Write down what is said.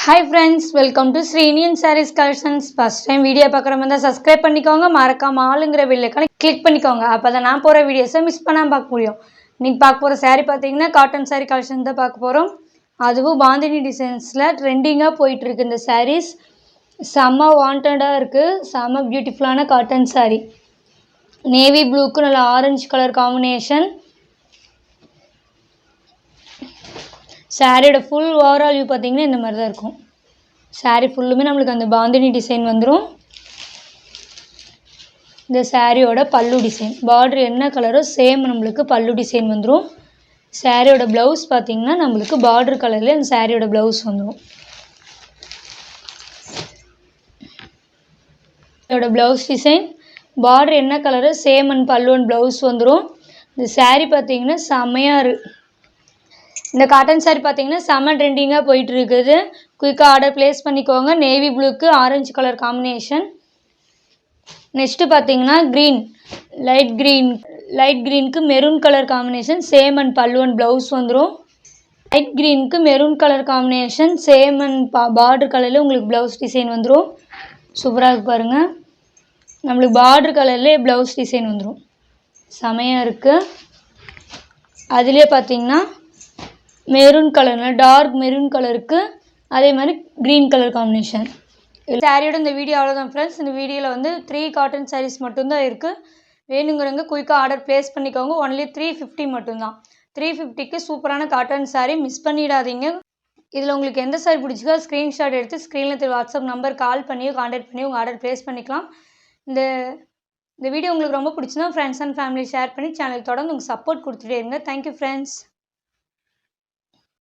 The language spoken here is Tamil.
Hi friends, welcome to Sri Indian Sarees Collections. First time video பார்க்குறவங்க subscribe பண்ணிக்கோங்க, மறக்காம ஆளுங்கற bell icon click பண்ணிக்கோங்க. அப்பதான் நான் போற வீடியோஸை மிஸ் பண்ணாம பார்க்க முடியும். இன்னைக்கு பார்க்க போற saree பாத்தீங்கன்னா காட்டன் saree collection தான் பார்க்க போறோம். அதுவும் பாந்தினி டிசைன்ஸ்ல ட்ரெண்டிங்கா போயிட்டு இருக்கு இந்த sarees. செம்ம வாண்டடா இருக்கு, செம்ம பியூட்டிஃபுல்லான காட்டன் saree. நேவி ப்ளூக்கு நல்ல ஆரஞ்சு கலர் காம்பினேஷன். சாரியோட ஃபுல் ஓவரால் வியூ பார்த்தீங்கன்னா இந்த மாதிரி தான் இருக்கும். சாரி ஃபுல்லுமே நம்மளுக்கு அந்த பாந்தினி டிசைன் வந்துடும். இந்த சாரியோட பல்லு டிசைன் பார்டர் என்ன கலரோ சேம் நம்மளுக்கு பல்லு டிசைன் வந்துடும். சாரியோட ப்ளவுஸ் பார்த்தீங்கன்னா நம்மளுக்கு பார்டர் கலர்லேயே அந்த சாரியோட ப்ளவுஸ் வந்துடும். இதோட ப்ளவுஸ் டிசைன் பார்டர் என்ன கலரோ same and pallu and blouse வந்துடும். இந்த சாரி பார்த்தீங்கன்னா செம்மையாக இருக்குது. இந்த காட்டன் சாரி பார்த்தீங்கன்னா செம்ம ட்ரெண்டிங்காக போயிட்டு இருக்குது. குயிக்காக ஆர்டர் ப்ளேஸ் பண்ணிக்கோங்க. நேவி ப்ளூக்கு ஆரஞ்சு கலர் காம்பினேஷன். நெக்ஸ்ட்டு பார்த்தீங்கன்னா க்ரீன், லைட் க்ரீனுக்கு maroon colour combination, same and pallu and blouse வந்துடும். லைட் க்ரீனுக்கு maroon colour combination, same and border கலரில் உங்களுக்கு ப்ளவுஸ் டிசைன் வந்துடும். சூப்பராக இருக்கு பாருங்கள். நம்மளுக்கு பார்டர் கலர்லேயே ப்ளவுஸ் டிசைன் வந்துடும். செமையாக இருக்குது. அதுலேயே பார்த்தீங்கன்னா மெரூன் கலர், டார்க் மெரூன் கலருக்கு அதே மாதிரி க்ரீன் கலர் காம்பினேஷன். சாரியோட இந்த வீடியோ அவ்வளோதான் ஃப்ரெண்ட்ஸ். இந்த வீடியோவில் வந்து 3 காட்டன் சாரீஸ் மட்டும்தான் இருக்குது. வேணுங்கிறவங்க குயிக்காக ஆர்டர் ப்ளேஸ் பண்ணிக்கோங்க. ஒன்லி 350 மட்டும்தான். 350க்கு சூப்பரான காட்டன் சாரீ மிஸ் பண்ணிடாதீங்க. இதில் உங்களுக்கு எந்த சாரீ பிடிச்சிக்கோ ஸ்க்ரீன்ஷாட் எடுத்து ஸ்க்ரீனில் வாட்ஸ்அப் நம்பர் கால் பண்ணியோ கான்டாக்ட் பண்ணி உங்கள் ஆர்டர் ப்ளேஸ் பண்ணிக்கலாம். இந்த வீடியோ உங்களுக்கு ரொம்ப பிடிச்சிருந்தா ஃப்ரெண்ட்ஸ் அண்ட் ஃபேமிலி ஷேர் பண்ணி சேனல் தொடர்ந்து உங்கள் சப்போர்ட் கொடுத்துட்டே இருங்க. Thank you friends.